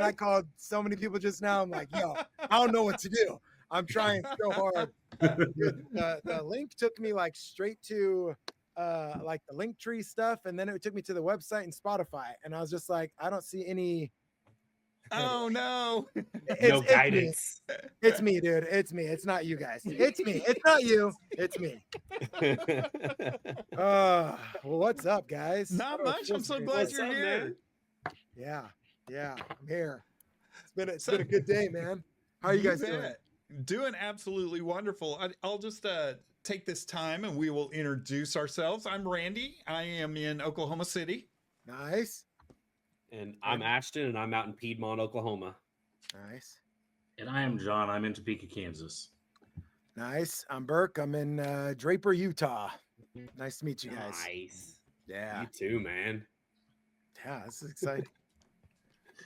I called so many people just now. I'm like, yo, I don't know what to do. I'm trying so hard. Dude, the link took me like straight to like the link tree stuff, and then it took me to the website and Spotify, and I was just like, I don't see any. Anyway, Oh no. No it's me. guidance. It's me, dude. It's me. It's not you guys. It's me. It's not you. It's me. Well, what's up, guys? Not much. I'm so glad What's you're up, here. man? Yeah, I'm here. It's So- been a good day, man. How are you guys doing? bet. Doing absolutely wonderful. I'll just take this time and we will introduce ourselves. I'm Randy. I am in Oklahoma City. Nice, And I'm Ashton, and I'm out in Piedmont, Oklahoma. nice, And I am John. I'm in Topeka, Kansas. nice. I'm Burke. I'm in Draper, Utah. Nice to meet you guys. Nice. Yeah, You too, man. yeah, this is exciting.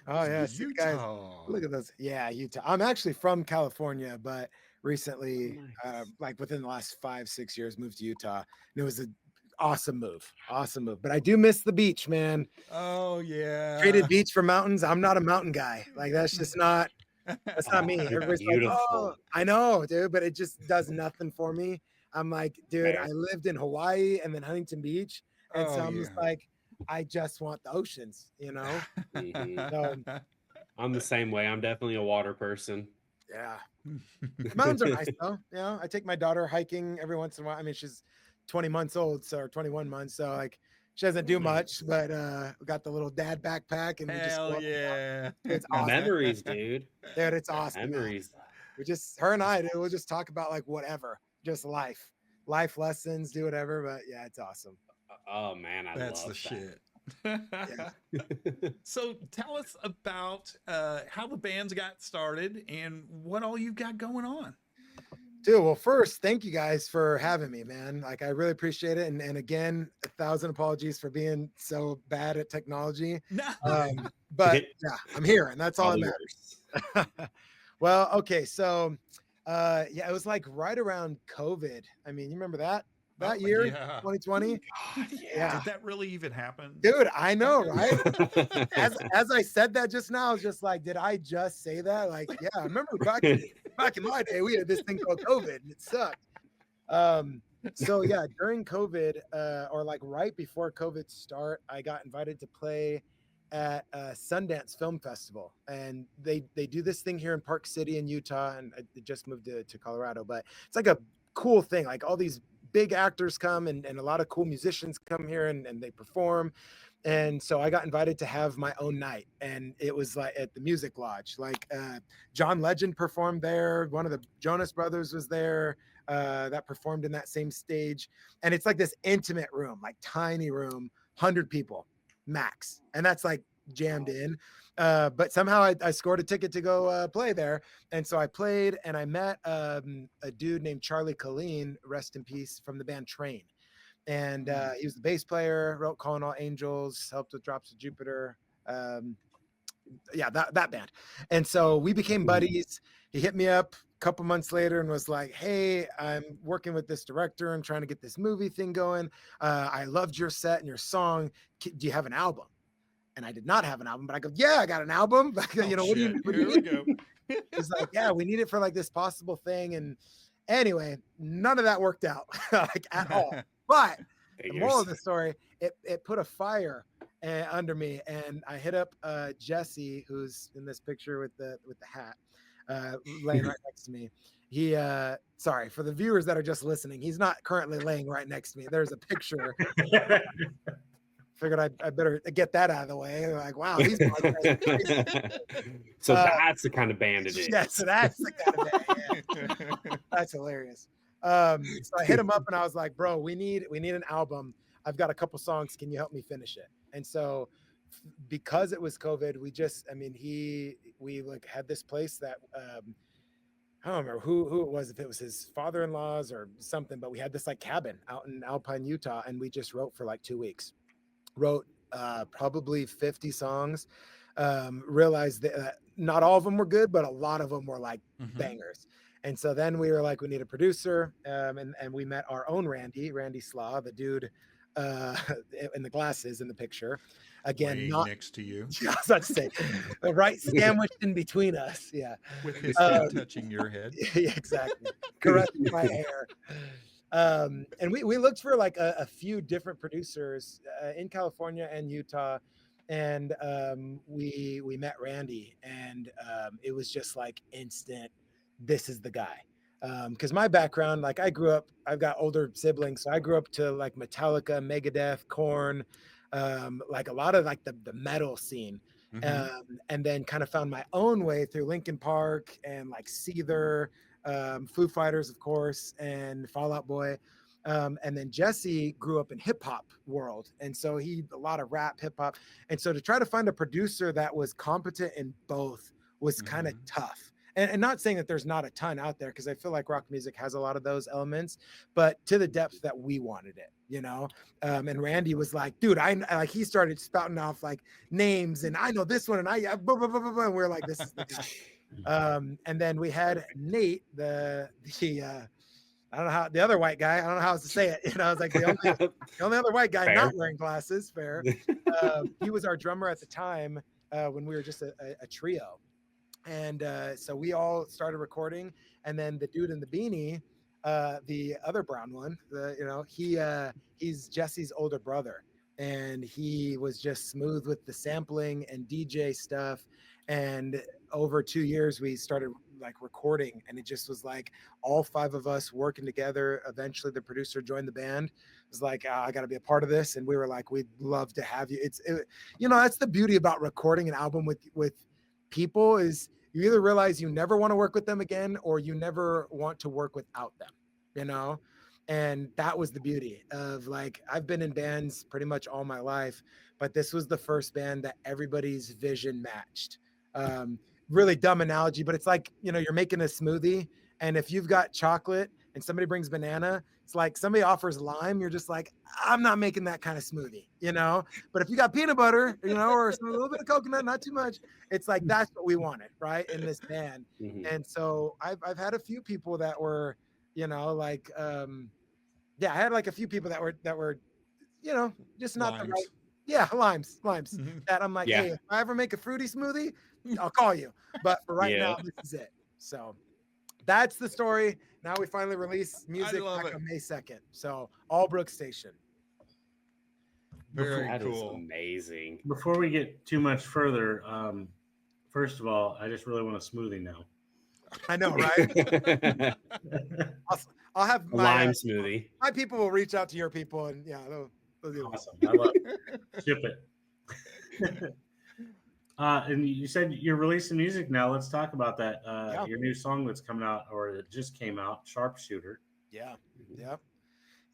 Oh yeah, see, guys, Utah. look at those. Yeah, Utah. I'm actually from California, but recently, Nice. like within the last 5-6 years, moved to Utah. And it was an awesome move. Awesome move. But I do miss the beach, man. Oh yeah. Traded beach for mountains. I'm not a mountain guy. Like that's just not that's not me. Oh, Everybody's beautiful. like, oh, I know, dude, but it just does nothing for me. I'm like, dude, Fair. I lived in Hawaii and then Huntington Beach. And so Oh, I'm just yeah. like, I just want the oceans, you know? Mhm. So I'm the same way. I'm definitely a water person. yeah. The mountains are nice though. You know, I take my daughter hiking every once in a while. I mean, she's 20 months old, so or 21 months. So like she doesn't do much, but we got the little dad backpack and we just go Hell up and down. yeah. It's awesome. Memories, dude. Dude, it's awesome. man. Memories. We just her and I, dude, we'll just talk about like whatever, just life lessons, do whatever. But yeah, it's awesome. Oh man, I That's love the shit. shit. So tell us about how the band's got started and what all you've got going on. Dude, well, first, thank you guys for having me, man. Like, I really appreciate it. And again, 1,000 apologies for being so bad at technology. No. But yeah, I'm here, and that's all that Probably matters. worse. Well, okay, so yeah, it was like right around COVID. I mean, you remember that Oh, year, yeah. 2020? God, Yeah. Did that really even happen? Dude, I know, right? yeah. As I said that just now, I was just like, did I just say that? Like, yeah, I remember back in my day, we had this thing called COVID, and it sucked. So yeah, during COVID, or like right before COVID start, I got invited to play at Sundance Film Festival, and they do this thing here in Park City in Utah, and I just moved to Colorado, but it's like a cool thing. Like all these big actors come and a lot of cool musicians come here and they perform. And so I got invited to have my own night, and it was like at the Music Lodge. Like John Legend performed there. One of the Jonas Brothers was there that performed in that same stage. And it's like this intimate room, like tiny room, 100 people max. And that's like jammed in. But somehow I scored a ticket to go play there. And so I played, and I met a dude named Charlie Colleen, rest in peace, from the band Train. And he was the bass player, wrote Calling All Angels, helped with Drops of Jupiter. Yeah, that band. And so we became buddies. He hit me up a couple months later and was like, hey, I'm working with this director and trying to get this movie thing going. I loved your set and your song. Do you have an album? And I did not have an album, but I go, yeah, I got an album. You know, what do you Here we go. He's like, yeah, we need it for like this possible thing. And anyway, none of that worked out like at all. But the moral of the story, it put a fire under me, and I hit up Jesse, who's in this picture with the hat, laying right next to me. He sorry for the viewers that are just listening, he's not currently laying right next to me. There's a picture. Figured I better get that out of the way. Like, wow, these So that's the kind of band it is. yeah, so that's the kind of band. Yeah. That's hilarious. So I hit him up and I was like, bro, we need an album. I've got a couple songs. Can you help me finish it? And so because it was COVID, we like had this place that I don't remember who it was, if it was his father-in-law's or something, but we had this like cabin out in Alpine, Utah, and we just wrote for like 2 weeks. Wrote probably 50 songs. Realized that not all of them were good, but a lot of them were like bangers. And so then we were like, we need a producer. And we met our own Randy Slaw, the dude in the glasses in the picture. Again, Laying not next to you I was about to say right sandwiched in between us. Yeah. with his Um, head touching your head. yeah, exactly. Caressing my hair. And we looked for like a few different producers in California and Utah, and we met Randy, and it was just like instant. This is the guy. Because my background, like I grew up, I've got older siblings, so I grew up to like Metallica, Megadeth, Korn, like a lot of like the metal scene. Mhm. And then kind of found my own way through Linkin Park and like Seether, Foo Fighters, of course, and Fall Out Boy. And then Jesse grew up in hip hop world, and so he a lot of rap, hip hop, and so to try to find a producer that was competent in both was kind of Mhm. tough. And not saying that there's not a ton out there, because I feel like rock music has a lot of those elements, but to the depth that we wanted it, you know. And Randy was like, "Dude, I like." He started spouting off like names, and I know this one, and blah, blah, blah, blah, blah. And we're like, "This is the guy." And then we had Nate, the I don't know how the other white guy. I don't know how else to say it. You know, I was like the only other white guy Fair. not wearing glasses. Fair. He was our drummer at the time when we were just a trio, and so we all started recording. And then the dude in the beanie, the other brown one, he's Jesse's older brother, and he was just smooth with the sampling and DJ stuff. And over 2 years, we started like recording, and it just was like all five of us working together. Eventually, the producer joined the band. It was like, I got to be a part of this, and we were like, we'd love to have you. That's the beauty about recording an album with people is you either realize you never want to work with them again, or you never want to work without them, you know? And that was the beauty of like, I've been in bands pretty much all my life, but this was the first band that everybody's vision matched. Um, Really dumb analogy, but it's like, you're making a smoothie, and if you've got chocolate and somebody brings banana, it's like somebody offers lime, you're just like, I'm not making that kind of smoothie, you know? But if you got peanut butter, or a little bit of coconut, not too much, it's like that's what we wanted, right? In this band. Mhm. And so I've had a few people that were, like I had like a few people that were, just not the right. Limes. Yeah, limes. Mhm. That I'm like, Yeah. hey, if I ever make a fruity smoothie, I'll call you. But for right Yeah. now, this is it. So that's the story. Now we finally release music love back it. on May 2nd. So Allbrook Station. Very That is cool. amazing. Before we get too much further, first of all, I just really want a smoothie now. I know, right? I'll have A my lime smoothie. my people will reach out to your people, and they'll do it. Awesome. I love it. Ship it. And you said you're releasing music now. Let's talk about that. Yeah. Your new song that's coming out, or it just came out, Sharpshooter. Yeah.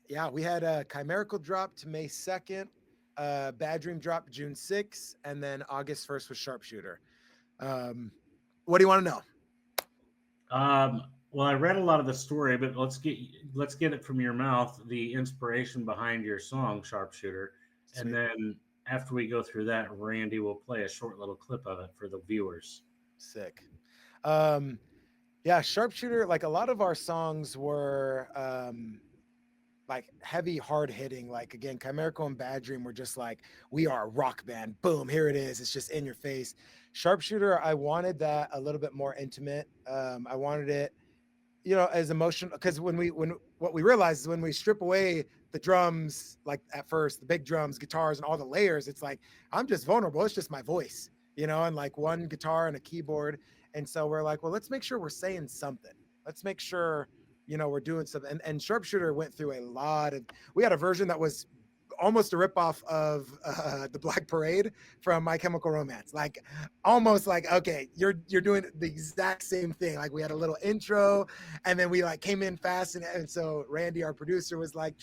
Yeah. We had a Chimerical drop to May 2nd, Bad Dream drop June 6th, and then August 1st was Sharpshooter. What do you want to know? Well, I read a lot of the story, but let's get it from your mouth. The inspiration behind your song Sharpshooter, Sweet. and then after we go through that, Randy will play a short little clip of it for the viewers. Sick. Sharpshooter, like a lot of our songs were like heavy, hard hitting. Like again, Chimerical and Bad Dream were just like, we are a rock band. Boom, here it is. It's just in your face. Sharpshooter, I wanted that a little bit more intimate. I wanted it, as emotional, because when what we realize is when we strip away the drums, like at first the big drums, guitars, and all the layers, it's like I'm just vulnerable. It's just my voice, and like one guitar and a keyboard. And so we're like, well, let's make sure we're saying something. Let's make sure we're doing something. And Sharpshooter went through a lot of. We had a version that was almost a ripoff of the Black Parade from My Chemical Romance. Like almost like, okay, you're doing the exact same thing. Like we had a little intro, and then we like came in fast, and so Randy, our producer, was like,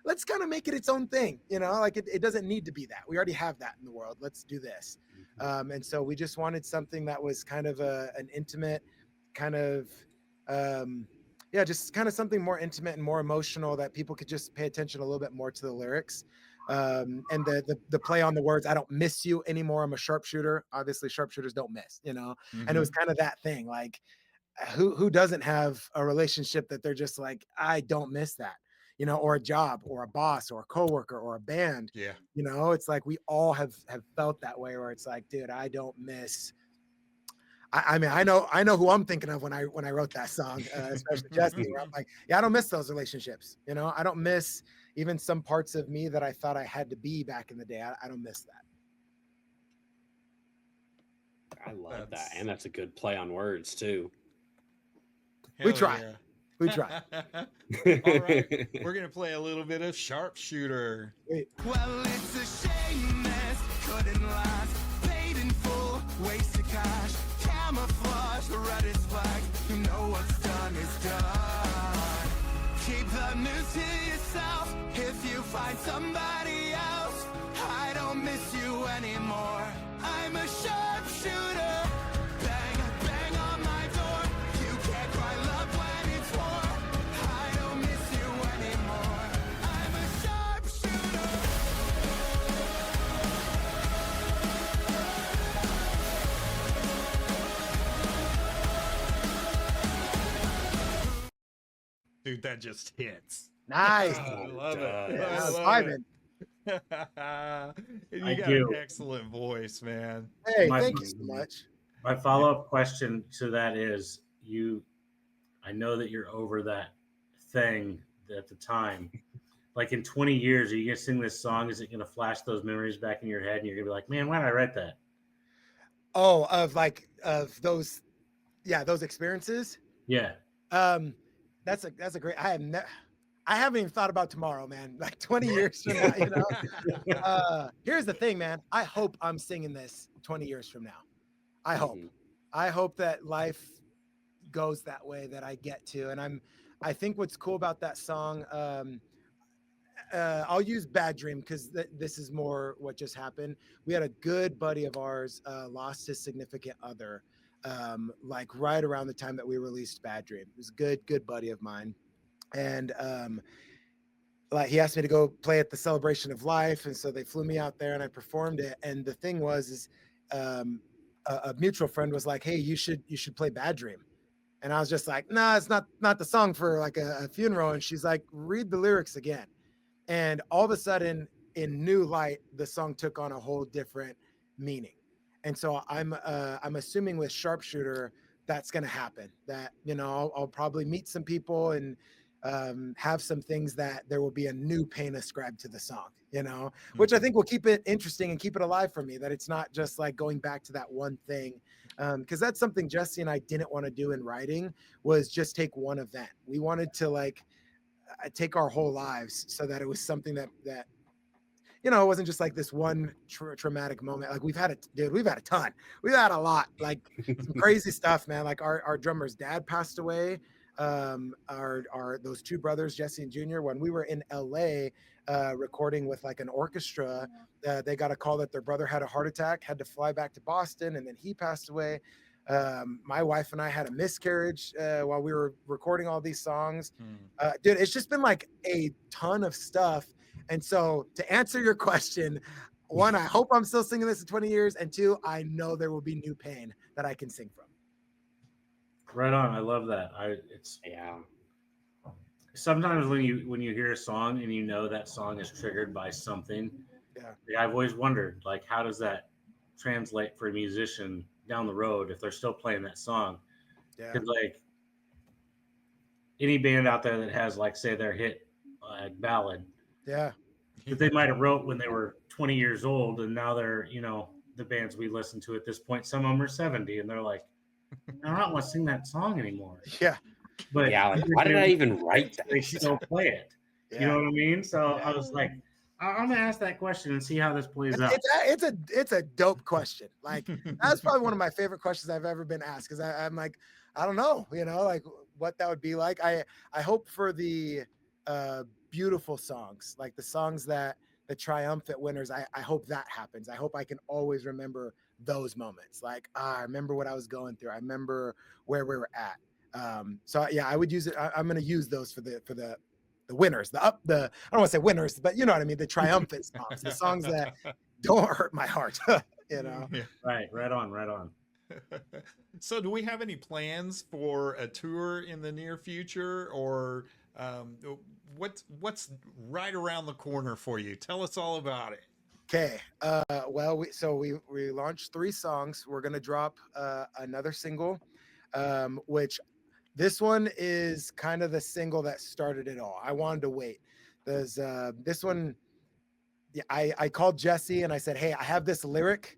let's kind of make it its own thing. Like it doesn't need to be that. We already have that in the world. Let's do this. And so we just wanted something that was kind of an intimate kind of just kind of something more intimate and more emotional that people could just pay attention a little bit more to the lyrics. And the play on the words. I don't miss you anymore. I'm a sharpshooter. Obviously, sharpshooters don't miss, And it was kind of that thing. Like, who doesn't have a relationship that they're just like, I don't miss that, you know, or a job or a boss or a coworker or a band. Yeah. You know, it's like we all have felt that way where it's like, dude, I don't miss. I mean, I know who I'm thinking of when I wrote that song, especially Jesse, where I'm like, yeah, I don't miss those relationships. You know, I don't miss even some parts of me that I thought I had to be back in the day. I don't miss that. I love that, and that's a good play on words too. We try. We try. All right, we're gonna play a little bit of Sharpshooter. Wait. Well, it's a shame this couldn't last. Paid in full, waste of cash, camouflage, red is black. You know what's done is done. Keep the news to yourself. If you find somebody else, I don't miss you anymore. I'm a sharpshooter. Bang, bang on my door. You can't cry love when it's war. I don't miss you anymore. I'm a sharpshooter. Dude, that just hits. Nice. I love it. Yeah, I was I love vibing. it. You I got do. an excellent voice, man. Hey, My- thank you so much. My follow-up question to that is I know that you're over that thing at the time. Like in 20 years, are you gonna sing this song? Is it gonna flash those memories back in your head and you're gonna be like, man, why did I write that? Oh, of those, yeah, those experiences. Yeah. That's a great. I haven't even thought about tomorrow, man. Like 20 years from now, you know. Here's the thing, man. I hope I'm singing this 20 years from now. I hope. Mhm. I hope that life goes that way, that I get to. And I think what's cool about that song, I'll use Bad Dream because this is more what just happened. We had a good buddy of ours lost his significant other, like right around the time that we released Bad Dream. It was a good buddy of mine. And like he asked me to go play at the Celebration of Life, and so they flew me out there and I performed it. And the thing was a mutual friend was like, hey, you should play Bad Dream. And I was just like, nah, it's not the song for like a funeral. And she's like, read the lyrics again. And all of a sudden, in new light, the song took on a whole different meaning. And so I'm assuming with Sharpshooter, that's going to happen. That, you know, I'll probably meet some people and have some things that there will be a new pain ascribed to the song, you know, which I think will keep it interesting and keep it alive for me, that it's not just like going back to that one thing. Because that's something Jesse and I didn't want to do in writing, was just take one event. We wanted to like take our whole lives so that it was something that you know, it wasn't just like this one traumatic moment. Like we've had a ton. We've had a lot, like some crazy stuff, man. Like our drummer's dad passed away. Our those two brothers, Jesse and Junior, when we were in LA recording with like an orchestra, they got a call that their brother had a heart attack, had to fly back to Boston, and then he passed away. My wife and I had a miscarriage while we were recording all these songs. Dude, it's just been like a ton of stuff. And so to answer your question, one, I hope I'm still singing this in 20 years. And two, I know there will be new pain that I can sing from. Right on. I love that. Yeah. Sometimes when you hear a song and you know that song is triggered by something, Yeah. I've always wondered, like, how does that translate for a musician down the road if they're still playing that song? Yeah. Because like any band out there that has like say their hit ballad, Yeah. that they might have wrote when they were 20 years old, and now they're, you know, the bands we listen to at this point, some of them are 70 and they're like, I don't want to sing that song anymore. Yeah. But Yeah, like, why did I even write that? they still play it. Yeah. You know what I mean? So Yeah. I was like, I'm gonna ask that question and see how this plays out. It's a dope question. Like that's probably one of my favorite questions I've ever been asked, because I'm like, I don't know, you know, like what that would be like. I hope for the beautiful songs, like the songs that the triumphant winners, I hope that happens. I hope I can always remember those moments. Like, I remember what I was going through. I remember where we were at. So yeah, I would use it. I'm going to use those for the winners, I don't want to say winners, but you know what I mean? The triumphant songs, the songs that don't hurt my heart, you know? Yeah. Right on. So do we have any plans for a tour in the near future, or what's right around the corner for you? Tell us all about it. Okay. Well, we launched 3 songs. We're gonna drop another single, which this one is kind of the single that started it all. I wanted to wait. There's this one. Yeah, I called Jesse and I said, "Hey, I have this lyric,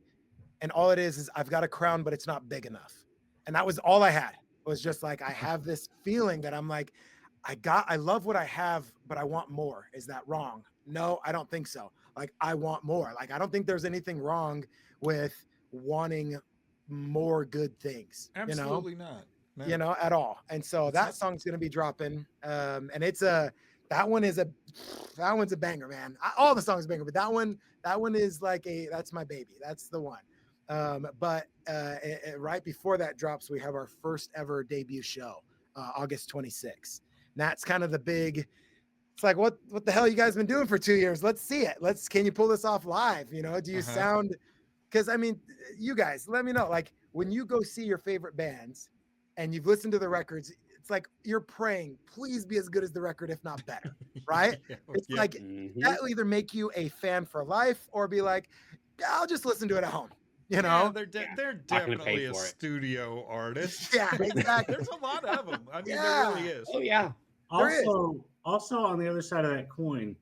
and all it is I've got a crown, but it's not big enough." And that was all I had. It was just like I have this feeling that I'm like, I love what I have, but I want more. Is that wrong? No, I don't think so. Like I want more. Like I don't think there's anything wrong with wanting more good things. Absolutely not. No. At all. And so that song's gonna be dropping. And that one's a banger, man. All the songs are banger, but that one is like that's my baby. That's the one. But right before that drops, we have our first ever debut show, August 26th. And that's kind of the big. It's like what the hell you guys been doing for 2 years? Let's see it. Can you pull this off live? Do you sound? Because I mean, you guys, let me know. Like when you go see your favorite bands, and you've listened to the records, it's like you're praying, please be as good as the record, if not better, right? It's like that'll either make you a fan for life or be like, I'll just listen to it at home. Yeah, they're definitely a studio artist. Yeah, exactly. There's a lot of them. I mean, there really is. Oh yeah. Also on the other side of that coin,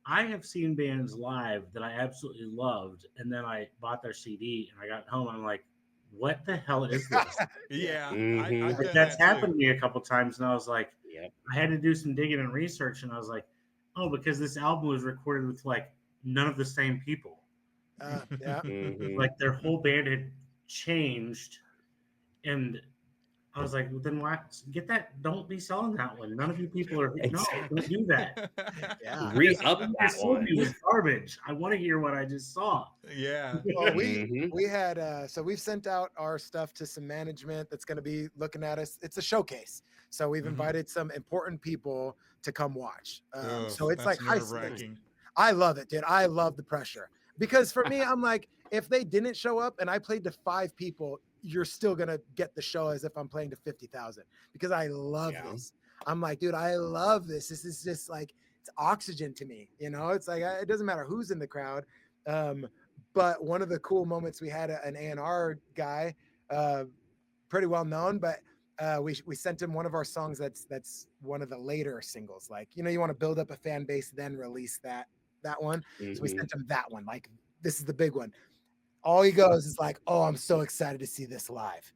I have seen bands live that I absolutely loved, and then I bought their CD and I got home and I'm like, what the hell is this? Yeah, that's happened to me a couple times, and I was like, I had to do some digging and research, and I was like, oh, because this album was recorded with like none of the same people. Like their whole band had changed, and I was like, well, then why get that? Don't be selling that one. None of you people are don't do that. Re-up that one. It was garbage. I want to hear what I just saw. Yeah. Well, we had so we've sent out our stuff to some management that's going to be looking at us. It's a showcase, so we've invited some important people to come watch. So it's like high stakes. I love it, dude. I love the pressure because for me, I'm like, if they didn't show up and I played to 5 people, you're still gonna get the show as if I'm playing to 50,000 because I love this. I'm like, dude, I love this. This is just like it's oxygen to me. It's like it doesn't matter who's in the crowd. But one of the cool moments we had an A&R guy, pretty well known, but we sent him one of our songs that's one of the later singles. Like you want to build up a fan base, then release that one. So we sent him that one. Like this is the big one. All he goes is like, oh, I'm so excited to see this live.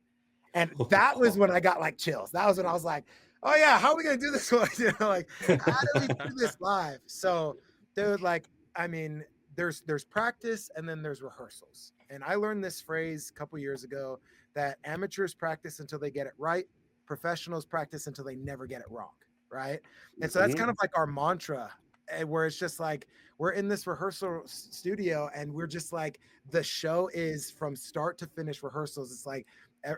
And that was when I got like chills. That was when I was like, oh yeah, how are we going to do this one? Like, how do we do this live? So dude, like, I mean, there's practice and then there's rehearsals. And I learned this phrase a couple years ago that amateurs practice until they get it right. Professionals practice until they never get it wrong. Right. And so that's kind of like our mantra, where it's just like we're in this rehearsal studio and we're just like the show is from start to finish rehearsals. It's like,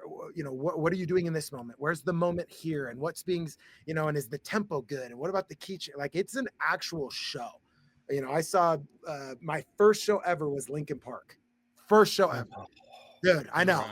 what are you doing in this moment? Where's the moment here? And what's being, and is the tempo good? And what about the key? Like it's an actual show. I saw my first show ever was Linkin Park. First show ever. Dude, I know.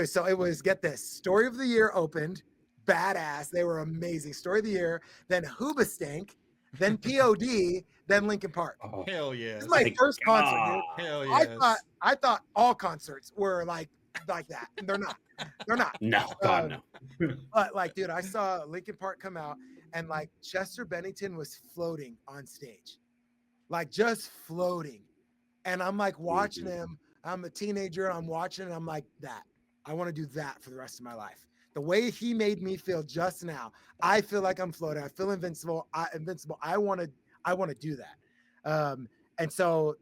So it was, get this, Story of the Year opened, badass. They were amazing. Story of the Year, then Hoobastank, then POD, then Linkin Park. Oh, hell yeah. This is my first concert, dude. Hell yes. I thought all concerts were like that. And they're not. They're not. No, God, no. But like, dude, I saw Linkin Park come out and like Chester Bennington was floating on stage. Like just floating. And I'm like watching him. I'm a teenager and I'm watching and I'm like, that. I want to do that for the rest of my life. The way he made me feel just now, I feel like I'm floating. I feel invincible. I want to do that. And so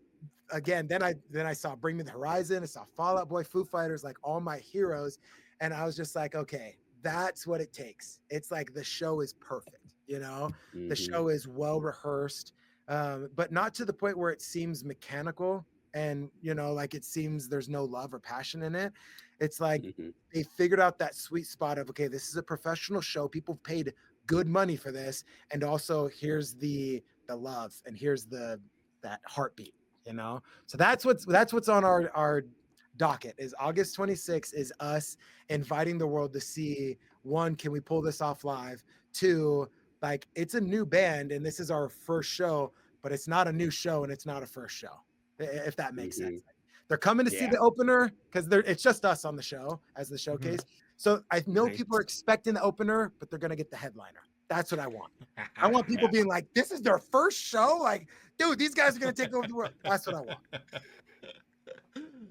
again, then I saw Bring Me the Horizon. I saw Fall Out Boy, Foo Fighters, like all my heroes. And I was just like, okay, that's what it takes. It's like the show is perfect. The show is well rehearsed, but not to the point where it seems mechanical and, like it seems there's no love or passion in it. It's like they figured out that sweet spot of, okay, this is a professional show. People paid good money for this. And also here's the love and here's that heartbeat, So that's what's on our docket is August 26th is us inviting the world to see, 1, can we pull this off live? 2, like it's a new band and this is our first show, but it's not a new show and it's not a first show, if that makes sense. They're coming to see Yeah. the opener because it's just us on the show as the showcase. So I know Nice. people are expecting the opener, but they're gonna get the headliner. That's what I want. I want people being like, this is their first show. Like, dude, these guys are gonna take over the world. That's what I want.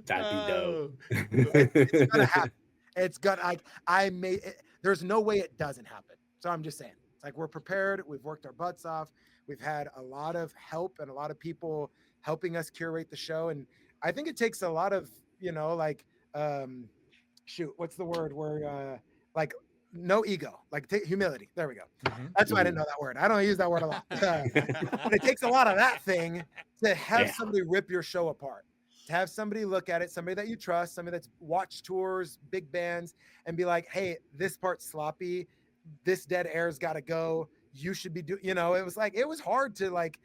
That'd be dope. It's gonna happen. It's gonna like I made it, there's no way it doesn't happen. So I'm just saying, it's like we're prepared, we've worked our butts off, we've had a lot of help and a lot of people helping us curate the show. And I think it takes a lot of, you know, like shoot, what's the word where like no ego, like humility. There we go. That's why I didn't know that word. I don't use that word a lot. But it takes a lot of that thing to have somebody rip your show apart. To have somebody look at it, somebody that you trust, somebody that's watched tours, big bands, and be like, hey, this part's sloppy, this dead air's got to go, you should be doing, you know, it was like, it was hard to like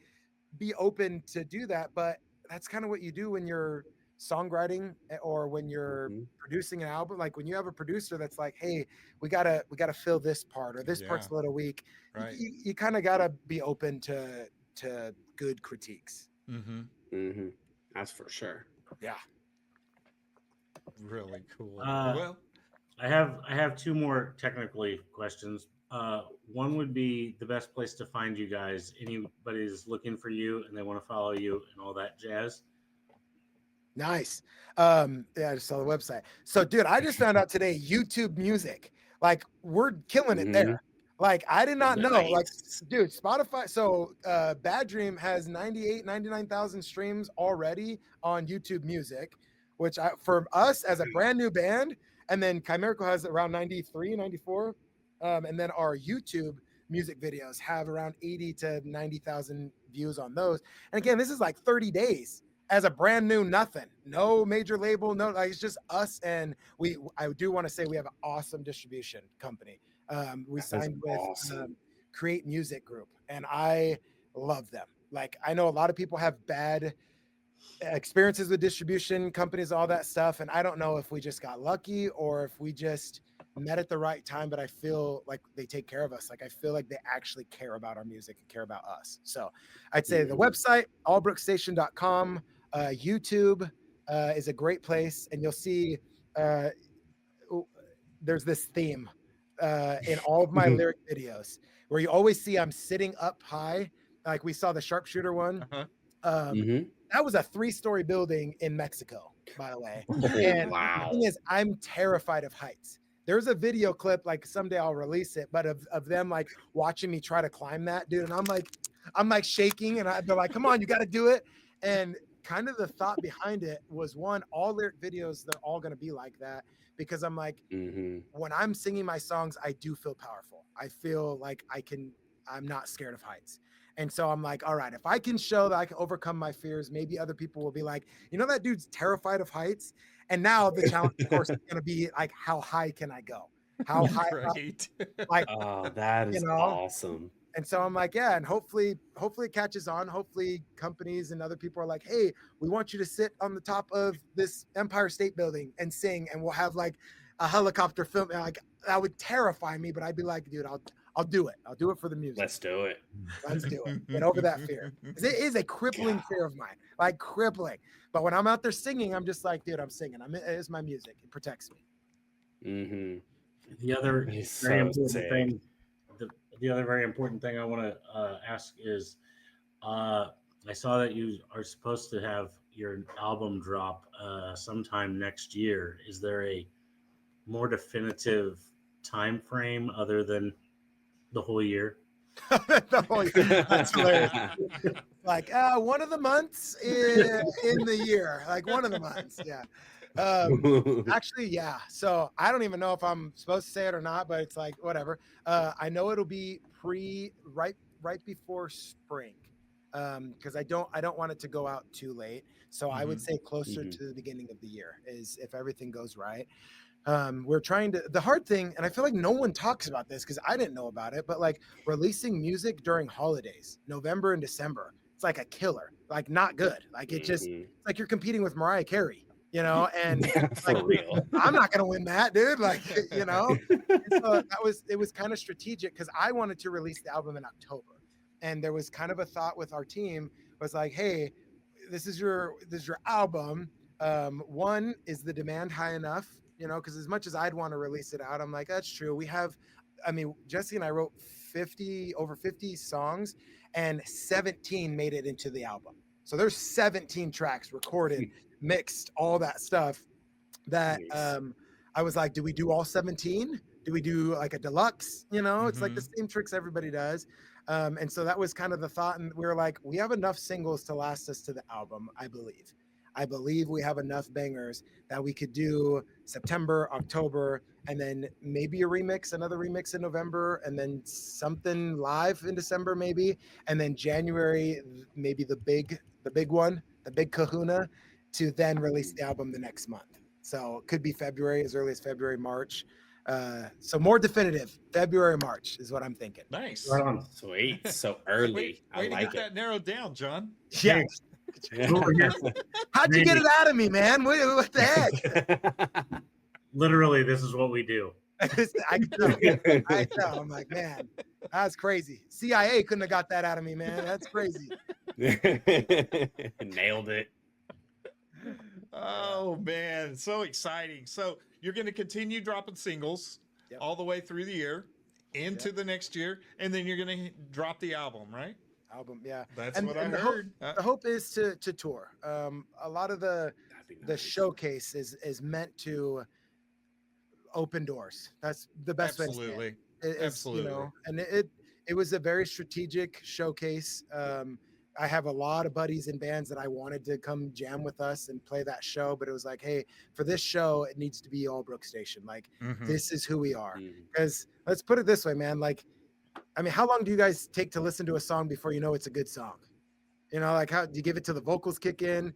be open to do that, but that's kind of what you do when you're songwriting or when you're producing an album. Like when you have a producer that's like, hey, we gotta fill this part, or this part's a little weak, right? You kind of gotta be open to good critiques. That's for sure. Yeah. Really cool. Well, I have two more technically questions. One would be the best place to find you guys. Anybody's looking for you and they want to follow you and all that jazz. Nice. Yeah, I just saw the website. So, dude, I just found out today YouTube Music. Like, we're killing it there. Like, I did not know. Like, dude, Spotify. So, Bad Dream has 99,000 streams already on YouTube Music, which for us as a brand new band, and then Chimerical has around 93, 94. And then our YouTube music videos have around 80 to 90,000 views on those. And again, this is like 30 days as a brand new nothing, no major label, no, like it's just us. And I do want to say we have an awesome distribution company. We signed with Create Music Group, and I love them. Like, I know a lot of people have bad experiences with distribution companies, all that stuff. And I don't know if we just got lucky or if we just met at the right time, but I feel like they take care of us. Like, I feel like they actually care about our music and care about us. So I'd say the website, allbrookstation.com, YouTube is a great place. And you'll see there's this theme in all of my lyric videos where you always see I'm sitting up high. Like we saw the sharpshooter one. That was a 3-story building in Mexico, by the way. And the thing is, I'm terrified of heights. There's a video clip, like someday I'll release it, but of them like watching me try to climb that, dude. And I'm like shaking, and they're like, come on, you got to do it. And kind of the thought behind it was, one, all lyric videos, they're all going to be like that, because I'm like, when I'm singing my songs, I do feel powerful. I feel like I'm not scared of heights. And so I'm like, all right, if I can show that I can overcome my fears, maybe other people will be like, you know, that dude's terrified of heights. And now the challenge, of course, is going to be like, how high can I go? How high? Right. Like, that is awesome. And so I'm like, yeah, and hopefully it catches on. Hopefully companies and other people are like, hey, we want you to sit on the top of this Empire State Building and sing, and we'll have like a helicopter film. And like, that would terrify me, but I'd be like, dude, I'll do it. I'll do it for the music. Let's do it. Let's do it. Get over that fear. It is a crippling fear of mine, like crippling. But when I'm out there singing, I'm just like, dude, I'm singing. It's my music. It protects me. The other very important thing. The other very important thing I want to ask is, I saw that you are supposed to have your album drop sometime next year. Is there a more definitive time frame other than the whole year? The whole year. That's hilarious. Like one of the months in the year, like one of the months. Yeah. Actually, yeah. So I don't even know if I'm supposed to say it or not, but it's like whatever. I know it'll be right before spring, because I don't want it to go out too late. So I would say closer to the beginning of the year is if everything goes right. We're trying to, the hard thing, and I feel like no one talks about this because I didn't know about it, but like releasing music during holidays, November and December, it's like a killer, like not good. Like it just, it's like you're competing with Mariah Carey. and For like, real. I'm not gonna win that, dude. Like, and so it was kind of strategic because I wanted to release the album in October, and there was kind of a thought with our team was like, hey, this is your album. One, is the demand high enough? Because as much as I'd want to release it out, I'm like, that's true. Jesse and I wrote over 50 songs, and 17 made it into the album. So there's 17 tracks recorded, mixed, all that stuff that Nice. I was like, do we do all 17? Do we do like a deluxe? It's like the same tricks everybody does. And so that was kind of the thought. And we were like, we have enough singles to last us to the album, I believe. I believe we have enough bangers that we could do September, October, and then maybe another remix in November, and then something live in December, maybe. And then January, maybe the big one, the big kahuna, to then release the album the next month. So it could be February, as early as February, March. So more definitive, February, March is what I'm thinking. Nice. Right on. Sweet. So early. Way I to like get that narrowed down, John. Yeah. Over here. How'd you get it out of me, man? What the heck? it. Literally, this is what we do. I can tell. I'm like, man, that's crazy. CIA couldn't have got that out of me, man. That's crazy. Nailed it. Oh man, so exciting. So you're going to continue dropping singles all the way through the year into the next year, and then you're going to drop the album, right? Album, yeah. That's what I heard. The hope is to tour. A lot of the showcase is meant to open doors. That's the best way to say Absolutely. it. Absolutely. And it was a very strategic showcase. I have a lot of buddies in bands that I wanted to come jam with us and play that show, but it was like, hey, for this show, it needs to be Allbrook Station. Like, this is who we are. Because let's put it this way, man. Like, I mean, how long do you guys take to listen to a song before you know it's a good song? Like, how do you give it till the vocals kick in?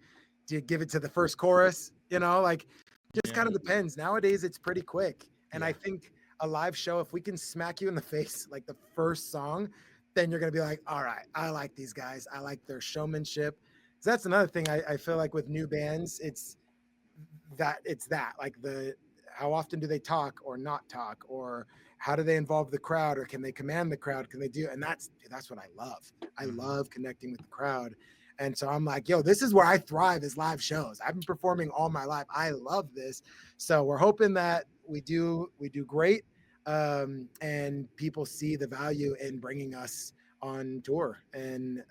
Do you give it to the first chorus? Like, just kind of depends. Nowadays, it's pretty quick. And I think a live show, if we can smack you in the face, like the first song, then you're going to be like, all right, I like these guys. I like their showmanship. So that's another thing I feel like with new bands, it's that like how often do they talk or not talk, or how do they involve the crowd, or can they command the crowd? Can they do? And that's what I love. I love connecting with the crowd. And so I'm like, yo, this is where I thrive, is live shows. I've been performing all my life. I love this. So we're hoping that we do great. And people see the value in bringing us on tour, and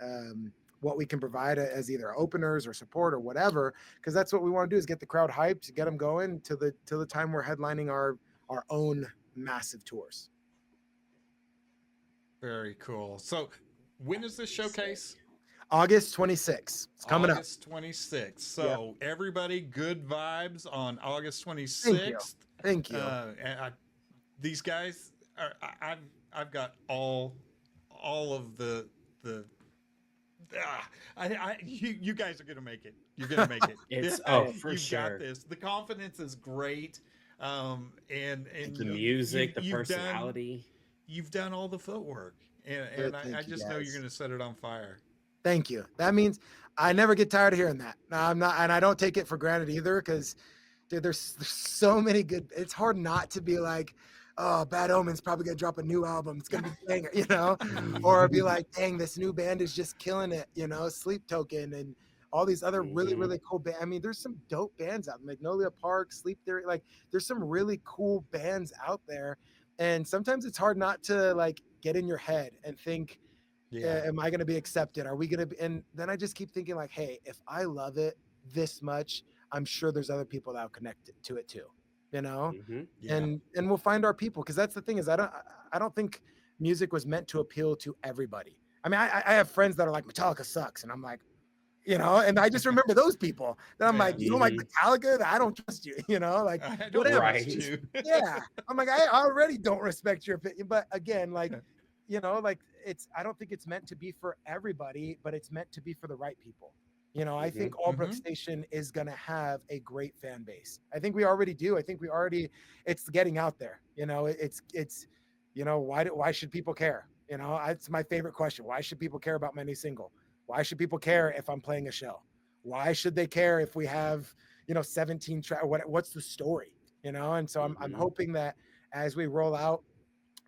what we can provide as either openers or support or whatever, because that's what we want to do, is get the crowd hyped, get them going till the time we're headlining our own massive tours. Very cool. So when is this showcase? August 26th. It's coming up. August 26th. So everybody, good vibes on August 26th. Thank you. These guys I've got all of the you guys are gonna make it. You're gonna make it. It's for You've sure. got this. The confidence is great. And The music, the personality. You've done all the footwork, and I just know you're gonna set it on fire. Thank you. That means I never get tired of hearing that. No, I'm not, and I don't take it for granted either, because dude, there's so many good. It's hard not to be like, oh, Bad Omen's probably gonna drop a new album. It's gonna be a banger, or be like, dang, this new band is just killing it. Sleep Token and all these other really, really cool bands. I mean, there's some dope bands out there, Magnolia Park, Sleep Theory. Like, there's some really cool bands out there, and sometimes it's hard not to like get in your head and think, am I gonna be accepted? Are we gonna be? And then I just keep thinking like, hey, if I love it this much, I'm sure there's other people that will connect to it too. And we'll find our people, because that's the thing, is I don't think music was meant to appeal to everybody. I mean, I have friends that are like, Metallica sucks, and I'm like, and I just remember those people that I'm like, you don't like Metallica? I don't trust you, like whatever. Right. Yeah, I'm like, I already don't respect your opinion. But again, like, like I don't think it's meant to be for everybody, but it's meant to be for the right people. I think Allbrook Station is going to have a great fan base. I think we already do. I think it's getting out there. It's why should people care? It's my favorite question. Why should people care about my new single? Why should people care if I'm playing a show? Why should they care if we have, 17 track. What's the story, And so I'm hoping that as we roll out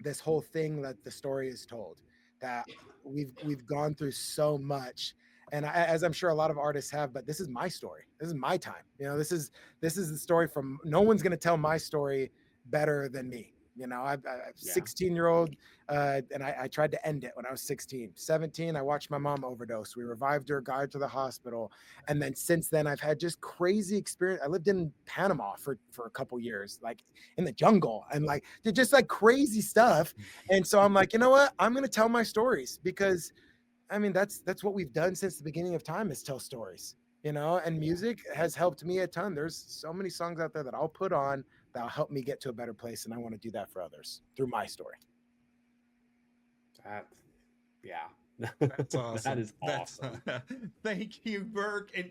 this whole thing, that the story is told, that we've gone through so much. And as I'm sure a lot of artists have, but this is my story. This is my time. This is the story from, no one's going to tell my story better than me. I'm 16-year-old, and I tried to end it when I was 16. 17, I watched my mom overdose. We revived her, got her to the hospital. And then since then, I've had just crazy experience. I lived in Panama for a couple years, like in the jungle, and like just like crazy stuff. And so I'm like, you know what? I'm going to tell my stories, because I mean, that's what we've done since the beginning of time, is tell stories, and music has helped me a ton. There's so many songs out there that I'll put on that'll help me get to a better place. And I want to do that for others through my story. That's awesome. That is awesome. Thank you, Burke. And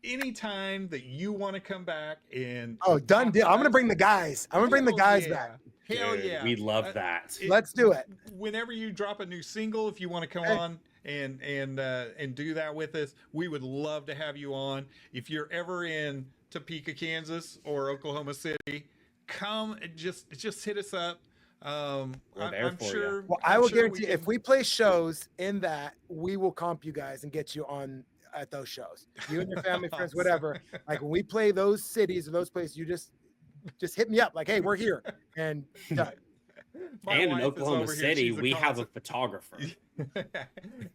anytime that you want to come back and done deal. I'm going to bring the guys. I'm going to bring the guys back. Hell Dude, yeah. We'd love that. Let's do it. Whenever you drop a new single, if you want to come on and do that with us, we would love to have you on. If you're ever in Topeka, Kansas or Oklahoma City, come and just hit us up. I'm sure. Well, I will guarantee if we play shows in that, we will comp you guys and get you on at those shows. You and your family, friends, whatever. Like when we play those cities or those places, you just hit me up. Like, hey, we're here. And done. And in Oklahoma City, we have a photographer.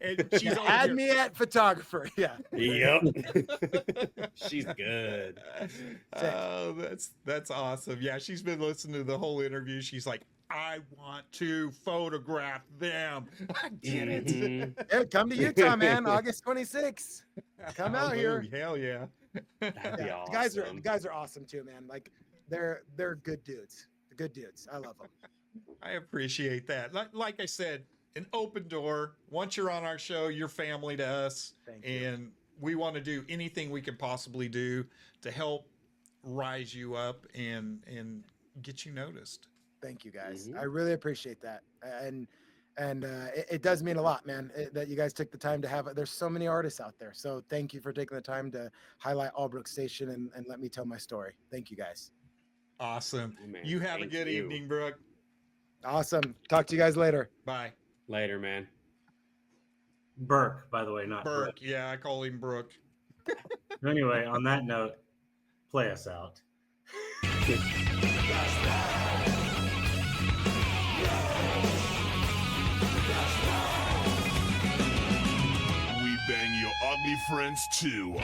And she's Add me at photographer. Yeah. Yep. She's good. Oh, that's awesome. Yeah, she's been listening to the whole interview. She's like, I want to photograph them. I get it. Yeah, come to Utah, man. August 26th. Come out here. Hell yeah. That'd be awesome. The guys are awesome too, man. Like they're good dudes. Good dudes. I love them. I appreciate that. Like I said, an open door. Once you're on our show, you're family to us. Thank you. And we want to do anything we can possibly do to help rise you up and get you noticed. Thank you, guys. I really appreciate that. And it does mean a lot, man, that you guys took the time to have it. There's so many artists out there. So thank you for taking the time to highlight Allbrook Station and let me tell my story. Thank you, guys. Awesome. Oh, man. You have a good evening, Brooke. Awesome. Talk to you guys later. Bye. Later, man. Burke, by the way, not Burke. Brooke. Yeah, I call him Brooke. Anyway, on that note, play us out. We bang your ugly friends too.